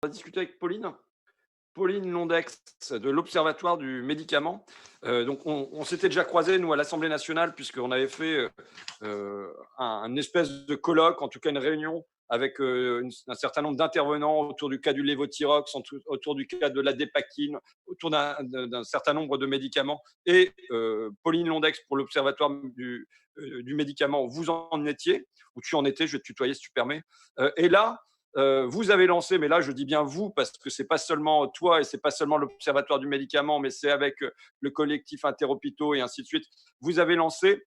On va discuter avec Pauline. Pauline Londex de l'Observatoire du médicament. Donc on s'était déjà croisés, nous, à l'Assemblée nationale, puisqu'on avait fait un espèce de colloque, en tout cas une réunion, avec un certain nombre d'intervenants autour du cas du lévothyrox, autour du cas de la dépakine, autour d'un certain nombre de médicaments. Et Pauline Londex, pour l'Observatoire du médicament, vous en étiez, ou tu en étais, je vais te tutoyer si tu permets. Et là, vous avez lancé, mais là je dis bien vous, parce que c'est pas seulement toi et c'est pas seulement l'Observatoire du médicament, mais c'est avec le collectif Interhôpitaux et ainsi de suite. Vous avez lancé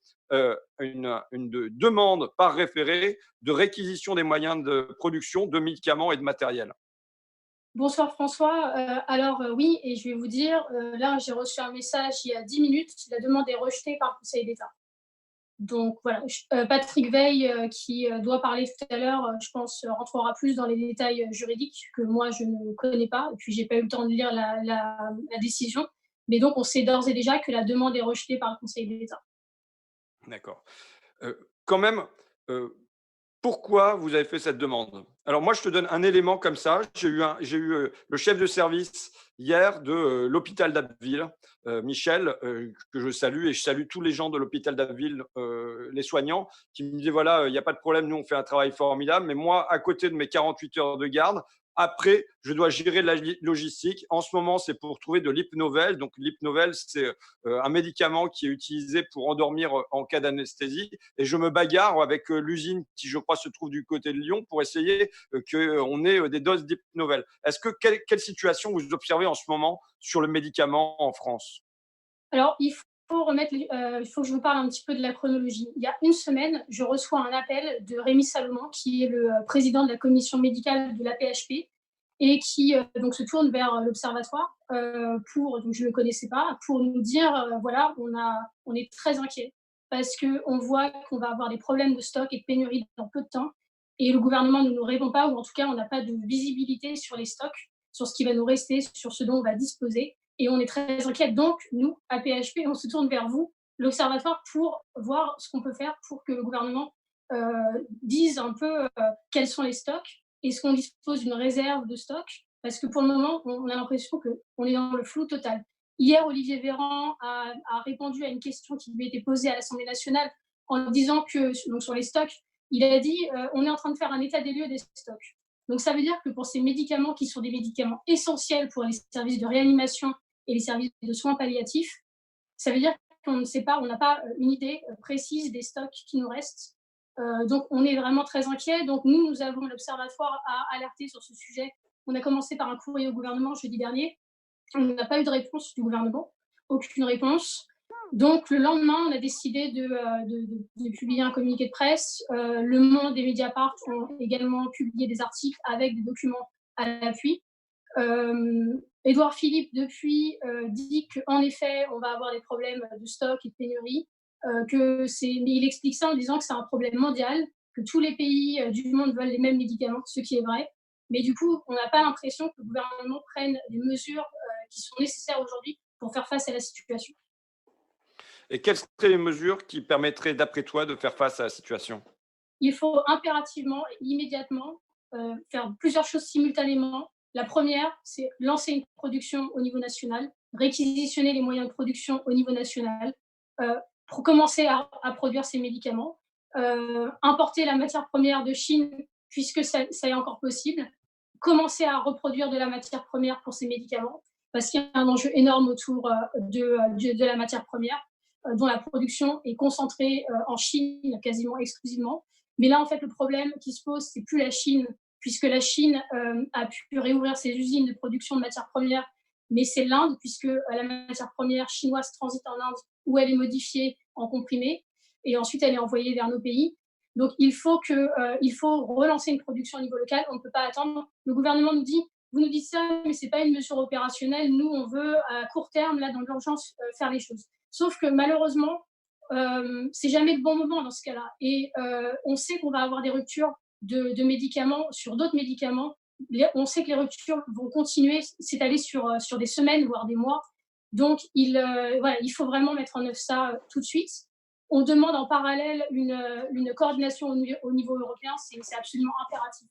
une demande par référé de réquisition des moyens de production de médicaments et de matériel. Bonsoir François. Oui, et je vais vous dire, là j'ai reçu un message il y a 10 minutes, la demande est rejetée par le Conseil d'État. Donc voilà, Patrick Veil, qui doit parler tout à l'heure, je pense, rentrera plus dans les détails juridiques que moi je ne connais pas, et puis j'ai pas eu le temps de lire la décision. Mais donc on sait d'ores et déjà que la demande est rejetée par le Conseil d'État. D'accord. Quand même, euh, pourquoi vous avez fait cette demande? Alors moi, je te donne un élément comme ça. J'ai eu le chef de service hier de l'hôpital d'Abbeville, Michel, que je salue, et je salue tous les gens de l'hôpital d'Abbeville, les soignants, qui me disaient, voilà, il n'y a pas de problème, nous on fait un travail formidable, mais moi, à côté de mes 48 heures de garde, après, je dois gérer la logistique. En ce moment, c'est pour trouver de l'hypnovel. Donc l'hypnovel, c'est un médicament qui est utilisé pour endormir en cas d'anesthésie. Et je me bagarre avec l'usine qui, je crois, se trouve du côté de Lyon pour essayer qu'on ait des doses d'hypnovel. Est-ce que quelle situation vous observez en ce moment sur le médicament en France? Alors il faut que je vous parle un petit peu de la chronologie. Il y a une semaine, je reçois un appel de Rémi Salomon, qui est le président de la commission médicale de l'AP-HP et qui donc se tourne vers l'Observatoire pour, donc je ne le connaissais pas, pour nous dire voilà, on est très inquiet parce qu'on voit qu'on va avoir des problèmes de stock et de pénurie dans peu de temps et le gouvernement ne nous répond pas, ou en tout cas on n'a pas de visibilité sur les stocks, sur ce qui va nous rester, sur ce dont on va disposer, et on est très inquiète. Donc, nous, à PHP, on se tourne vers vous, l'Observatoire, pour voir ce qu'on peut faire pour que le gouvernement dise un peu quels sont les stocks. Est-ce qu'on dispose d'une réserve de stock? Parce que pour le moment, on a l'impression qu'on est dans le flou total. Hier, Olivier Véran a répondu à une question qui lui a été posée à l'Assemblée nationale en disant que, donc sur les stocks, il a dit on est en train de faire un état des lieux des stocks. Donc ça veut dire que pour ces médicaments qui sont des médicaments essentiels pour les services de réanimation et les services de soins palliatifs, ça veut dire qu'on ne sait pas, on n'a pas une idée précise des stocks qui nous restent. Donc on est vraiment très inquiet. Donc nous avons l'Observatoire à alerter sur ce sujet. On a commencé par un courrier au gouvernement jeudi dernier. On n'a pas eu de réponse du gouvernement, aucune réponse. Donc le lendemain, on a décidé de publier un communiqué de presse. Le Monde et Mediapart ont également publié des articles avec des documents à l'appui. Édouard Philippe, depuis, dit qu'en effet, on va avoir des problèmes de stock et de pénurie. Mais il explique ça en disant que c'est un problème mondial, que tous les pays du monde veulent les mêmes médicaments, ce qui est vrai. Mais du coup, on n'a pas l'impression que le gouvernement prenne les mesures qui sont nécessaires aujourd'hui pour faire face à la situation. Et quelles seraient les mesures qui permettraient, d'après toi, de faire face à la situation? Il faut impérativement, immédiatement, faire plusieurs choses simultanément. La première, c'est lancer une production au niveau national, réquisitionner les moyens de production au niveau national, pour commencer à produire ces médicaments, importer la matière première de Chine, puisque ça est encore possible, commencer à reproduire de la matière première pour ces médicaments, parce qu'il y a un enjeu énorme autour de la matière première, dont la production est concentrée en Chine quasiment exclusivement. Mais là, en fait, le problème qui se pose, c'est plus la Chine, puisque la Chine a pu réouvrir ses usines de production de matières premières, mais c'est l'Inde, puisque la matière première chinoise transite en Inde, où elle est modifiée en comprimé, et ensuite elle est envoyée vers nos pays. Donc il faut relancer une production au niveau local. On ne peut pas attendre. Le gouvernement nous dit, vous nous dites ça, mais c'est pas une mesure opérationnelle. Nous, on veut à court terme, là, dans l'urgence, faire les choses. Sauf que malheureusement, c'est jamais le bon moment dans ce cas-là. Et on sait qu'on va avoir des ruptures de médicaments sur d'autres médicaments. On sait que les ruptures vont continuer, s'étaler sur des semaines, voire des mois. Donc, voilà, il faut vraiment mettre en œuvre ça tout de suite. On demande en parallèle une coordination au niveau européen, c'est absolument impératif.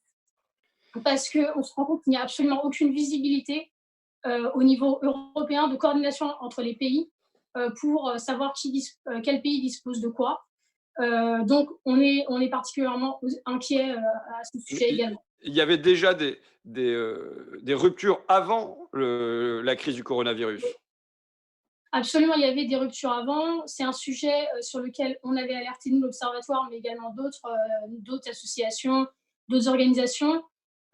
parce qu'on se rend compte qu'il n'y a absolument aucune visibilité au niveau européen de coordination entre les pays pour savoir quel pays dispose de quoi. Donc, on est particulièrement inquiet à ce sujet également. Il y avait déjà des ruptures avant la crise du coronavirus. Absolument, il y avait des ruptures avant. C'est un sujet sur lequel on avait alerté nous, l'Observatoire, mais également d'autres associations, d'autres organisations.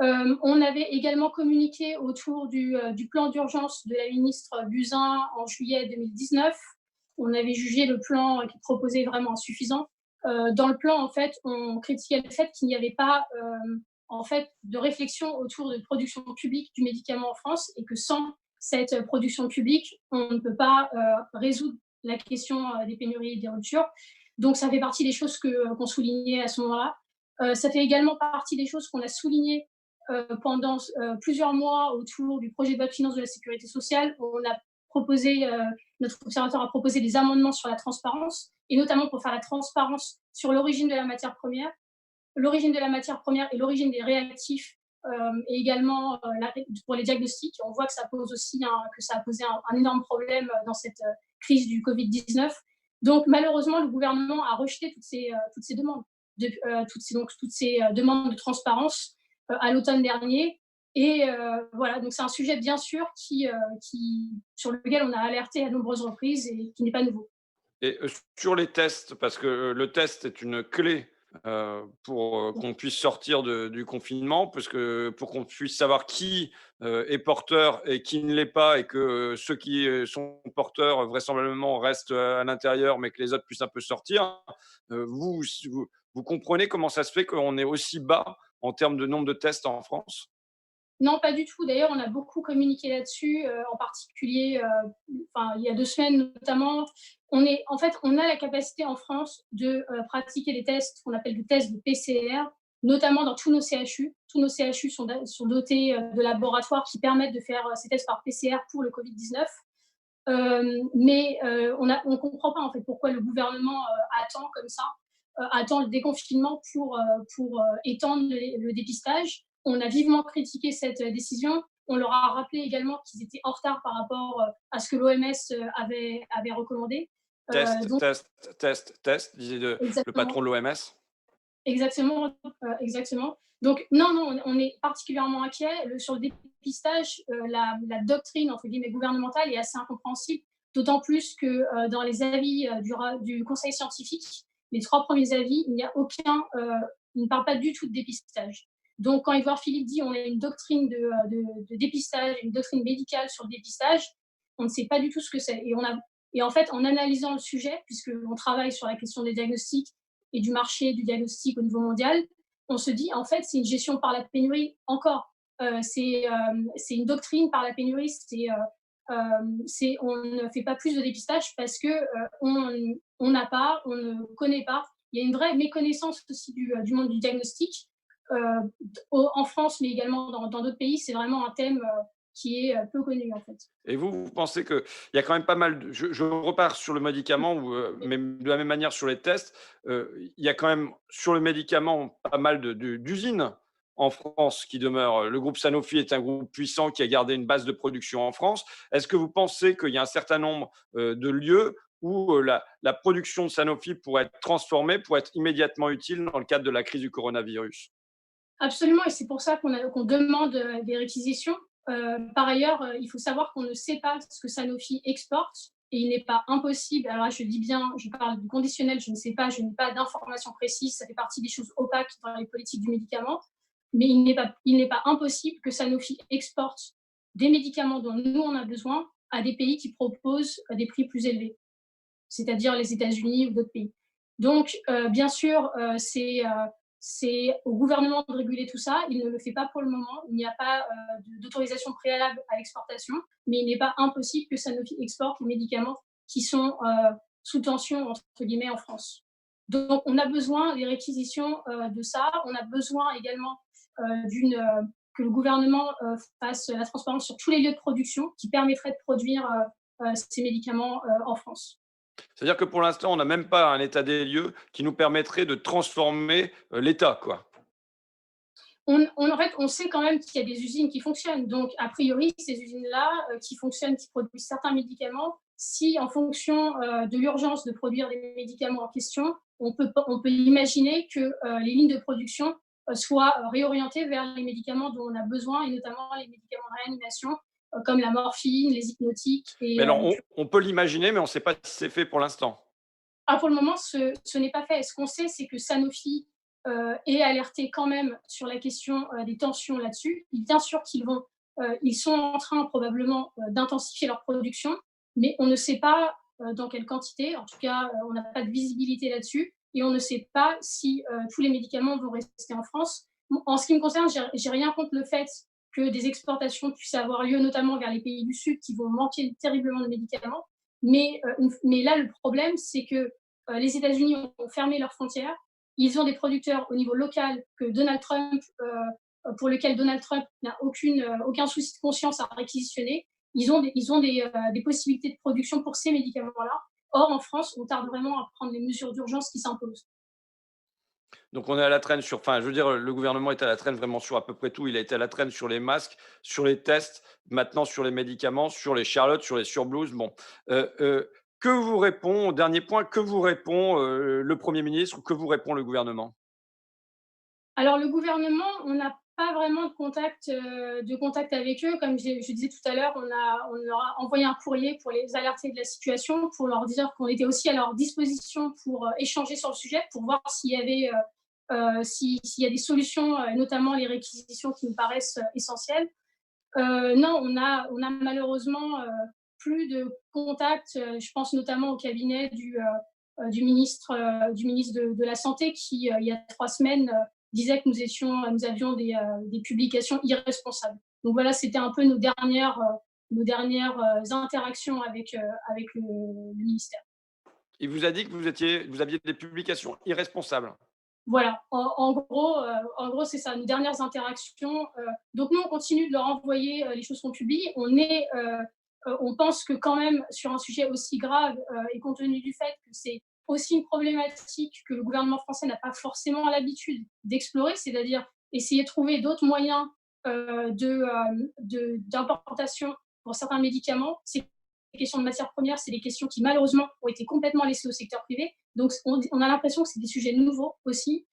On avait également communiqué autour du plan d'urgence de la ministre Buzyn en juillet 2019. On avait jugé le plan qui proposait vraiment insuffisant. Dans le plan, en fait, on critiquait le fait qu'il n'y avait pas en fait, de réflexion autour de production publique du médicament en France et que sans cette production publique, on ne peut pas résoudre la question des pénuries et des ruptures. Donc, ça fait partie des choses qu'on soulignait à ce moment-là. Ça fait également partie des choses qu'on a soulignées pendant plusieurs mois autour du projet de loi de finances de la sécurité sociale. Notre observatoire a proposé des amendements sur la transparence, et notamment pour faire la transparence sur l'origine de la matière première et l'origine des réactifs, et également pour les diagnostics. On voit que ça a posé un énorme problème dans cette crise du Covid-19. Donc malheureusement, le gouvernement a rejeté toutes ces demandes, toutes ces demandes de transparence à l'automne dernier. Et voilà, donc c'est un sujet bien sûr sur lequel on a alerté à de nombreuses reprises et qui n'est pas nouveau. Et sur les tests, parce que le test est une clé pour qu'on puisse sortir du confinement, parce que pour qu'on puisse savoir qui est porteur et qui ne l'est pas, et que ceux qui sont porteurs vraisemblablement restent à l'intérieur, mais que les autres puissent un peu sortir. Vous comprenez comment ça se fait qu'on est aussi bas en termes de nombre de tests en France? Non, pas du tout. D'ailleurs, on a beaucoup communiqué là-dessus, en particulier, il y a 2 semaines notamment. En fait, on a la capacité en France de pratiquer des tests qu'on appelle des tests de PCR, notamment dans tous nos CHU. Tous nos CHU sont dotés de laboratoires qui permettent de faire ces tests par PCR pour le Covid-19. Mais on ne comprend pas en fait pourquoi le gouvernement attend comme ça, attend le déconfinement pour étendre le dépistage. On a vivement critiqué cette décision. On leur a rappelé également qu'ils étaient en retard par rapport à ce que l'OMS avait recommandé. Test, Donc, test, test, test, disait le patron exactement. de l'OMS. Exactement, exactement. Donc non, non, on est particulièrement inquiet. Sur le dépistage, la doctrine entre guillemets gouvernementale est assez incompréhensible, d'autant plus que dans les avis du conseil scientifique, les 3 premiers avis, il ne parle pas du tout de dépistage. Donc quand Édouard Philippe dit on a une doctrine de dépistage, une doctrine médicale sur le dépistage, on ne sait pas du tout ce que c'est. Et en fait, en analysant le sujet, puisqu'on travaille sur la question des diagnostics et du marché du diagnostic au niveau mondial, on se dit en fait c'est une gestion par la pénurie encore. C'est une doctrine par la pénurie. On ne fait pas plus de dépistage parce que on n'a pas, on ne connaît pas. Il y a une vraie méconnaissance aussi du monde du diagnostic en France, mais également dans d'autres pays. C'est vraiment un thème qui est peu connu en fait. Et vous pensez qu'il y a quand même pas mal de… Je repars sur le médicament, mais de la même manière sur les tests. Il y a quand même sur le médicament pas mal d'usines en France qui demeurent. Le groupe Sanofi est un groupe puissant qui a gardé une base de production en France. Est-ce que vous pensez qu'il y a un certain nombre de lieux où la production de Sanofi pourrait être transformée, pour être immédiatement utile dans le cadre de la crise du coronavirus? Absolument, et c'est pour ça qu'on demande des réquisitions. Par ailleurs, il faut savoir qu'on ne sait pas ce que Sanofi exporte, et il n'est pas impossible, alors là je dis bien, je parle du conditionnel, je ne sais pas, je n'ai pas d'informations précises, ça fait partie des choses opaques dans les politiques du médicament, mais il n'est pas impossible que Sanofi exporte des médicaments dont nous on a besoin à des pays qui proposent des prix plus élevés, c'est-à-dire les États-Unis ou d'autres pays. Donc, bien sûr, c'est au gouvernement de réguler tout ça. Il ne le fait pas pour le moment. Il n'y a pas d'autorisation préalable à l'exportation, mais il n'est pas impossible que Sanofi exporte les médicaments qui sont sous tension, entre guillemets, en France. Donc, on a besoin des réquisitions de ça. On a besoin également que le gouvernement fasse la transparence sur tous les lieux de production qui permettraient de produire ces médicaments en France. C'est-à-dire que pour l'instant, on n'a même pas un état des lieux qui nous permettrait de transformer l'État, quoi. En fait, on sait quand même qu'il y a des usines qui fonctionnent. Donc, a priori, ces usines-là qui fonctionnent, qui produisent certains médicaments, si en fonction de l'urgence de produire des médicaments en question, on peut imaginer que les lignes de production soient réorientées vers les médicaments dont on a besoin, et notamment les médicaments de réanimation, comme la morphine, les hypnotiques Mais et alors, les. on peut l'imaginer, mais on ne sait pas si c'est fait pour l'instant. Ah, pour le moment, ce n'est pas fait. Ce qu'on sait, c'est que Sanofi est alerté quand même sur la question des tensions là-dessus. Bien sûr ils sont en train probablement d'intensifier leur production, mais on ne sait pas dans quelle quantité. En tout cas, on n'a pas de visibilité là-dessus, et on ne sait pas si tous les médicaments vont rester en France. En ce qui me concerne, j'ai rien contre le fait que des exportations puissent avoir lieu, notamment vers les pays du Sud qui vont manquer terriblement de médicaments. Mais là, le problème, c'est que les États-Unis ont fermé leurs frontières. Ils ont des producteurs au niveau local que Donald Trump, pour lesquels Donald Trump n'a aucun souci de conscience à réquisitionner. Ils ont des possibilités de production pour ces médicaments-là. Or, en France, on tarde vraiment à prendre les mesures d'urgence qui s'imposent. Donc on est à la traîne sur, enfin, je veux dire, le gouvernement est à la traîne vraiment sur à peu près tout. Il a été à la traîne sur les masques, sur les tests, maintenant sur les médicaments, sur les charlottes, sur les surblouses. Bon, que vous répond, au dernier point, que vous répond le Premier ministre ou que vous répond le gouvernement? Alors le gouvernement, on n'a pas vraiment de contact avec eux. Comme je disais tout à l'heure, on leur a envoyé un courrier pour les alerter de la situation, pour leur dire qu'on était aussi à leur disposition pour échanger sur le sujet, pour voir s'il y avait s'il y a des solutions, notamment les réquisitions qui nous paraissent essentielles. Non, on a malheureusement plus de contact. Je pense notamment au cabinet du ministre de la Santé qui, il y a 3 semaines, disait que nous avions des publications irresponsables. Donc voilà, c'était un peu nos dernières interactions avec le ministère. Il vous a dit que vous aviez des publications irresponsables. Voilà, en gros, c'est ça, nos dernières interactions. Donc nous, on continue de leur envoyer les choses qu'on publie. On pense que quand même, sur un sujet aussi grave, et compte tenu du fait que c'est aussi une problématique que le gouvernement français n'a pas forcément l'habitude d'explorer, c'est-à-dire essayer de trouver d'autres moyens d'importation pour certains médicaments. Ces questions de matières premières, c'est des questions qui malheureusement ont été complètement laissées au secteur privé. Donc on a l'impression que c'est des sujets nouveaux aussi.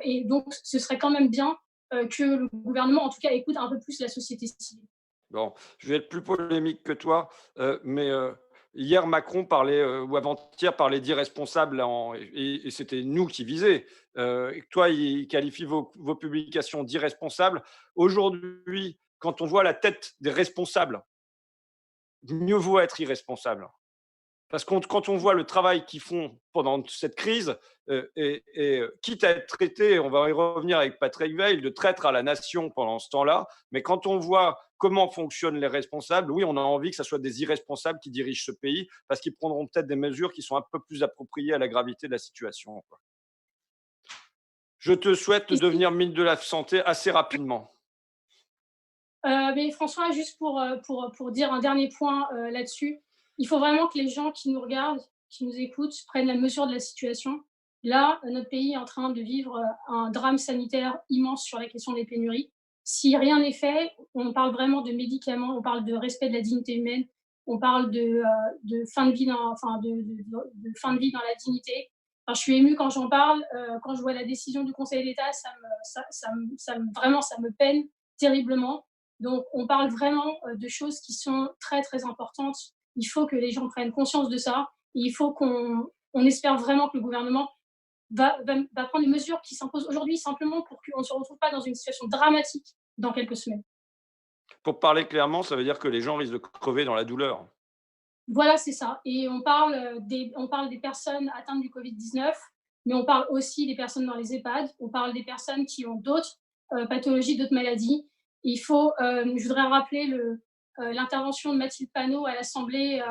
Et donc ce serait quand même bien que le gouvernement, en tout cas, écoute un peu plus la société civile. Bon, je vais être plus polémique que toi, mais hier Macron parlait, ou avant-hier parlait d'irresponsables et c'était nous qui visait. Et que toi, il qualifie vos publications d'irresponsables. Aujourd'hui, quand on voit la tête des responsables, mieux vaut être irresponsable. Parce que quand on voit le travail qu'ils font pendant cette crise, quitte à être traité, on va y revenir avec Patrick Veil, de traître à la nation pendant ce temps-là, mais quand on voit comment fonctionnent les responsables, oui, on a envie que ce soit des irresponsables qui dirigent ce pays, parce qu'ils prendront peut-être des mesures qui sont un peu plus appropriées à la gravité de la situation. Je te souhaite de Et si, devenir ministre de la Santé assez rapidement. mais François, juste pour dire un dernier point là-dessus, il faut vraiment que les gens qui nous regardent, qui nous écoutent, prennent la mesure de la situation. Là, notre pays est en train de vivre un drame sanitaire immense sur la question des pénuries. Si rien n'est fait, on parle vraiment de médicaments, on parle de respect de la dignité humaine, on parle de fin de vie de fin de vie dans la dignité. Enfin, je suis émue quand j'en parle, quand je vois la décision du Conseil d'État, vraiment, ça me peine terriblement. Donc, on parle vraiment de choses qui sont très, très importantes. Il faut que les gens prennent conscience de ça. Et il faut on espère vraiment que le gouvernement va prendre les mesures qui s'imposent aujourd'hui, simplement pour qu'on ne se retrouve pas dans une situation dramatique dans quelques semaines. Pour parler clairement, ça veut dire que les gens risquent de crever dans la douleur. Voilà, c'est ça. Et on parle des personnes atteintes du Covid-19, mais on parle aussi des personnes dans les EHPAD, on parle des personnes qui ont d'autres pathologies, d'autres maladies. Je voudrais rappeler l'intervention de Mathilde Panot à l'Assemblée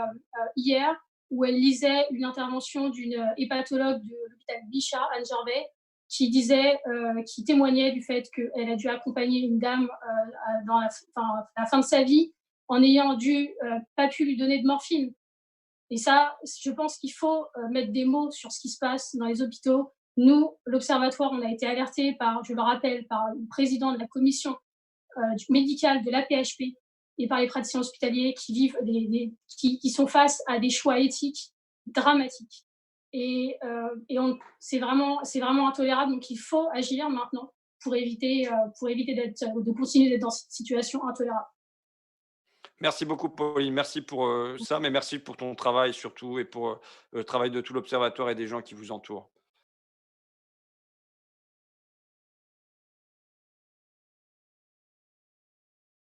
hier, où elle lisait une intervention d'une hépatologue de l'hôpital Bichat, Anne Gervais, qui témoignait du fait qu'elle a dû accompagner une dame dans la fin de sa vie, en ayant pas pu lui donner de morphine. Et ça, je pense qu'il faut mettre des mots sur ce qui se passe dans les hôpitaux, Nous, l'Observatoire, on a été alerté par, je le rappelle, par le président de la commission médicale de l'AP-HP et par les praticiens hospitaliers qui vivent qui sont face à des choix éthiques dramatiques. C'est vraiment intolérable. Donc, il faut agir maintenant pour éviter de continuer d'être dans cette situation intolérable. Merci beaucoup, Pauline. Merci pour ça, mais merci pour ton travail surtout et pour le travail de tout l'Observatoire et des gens qui vous entourent.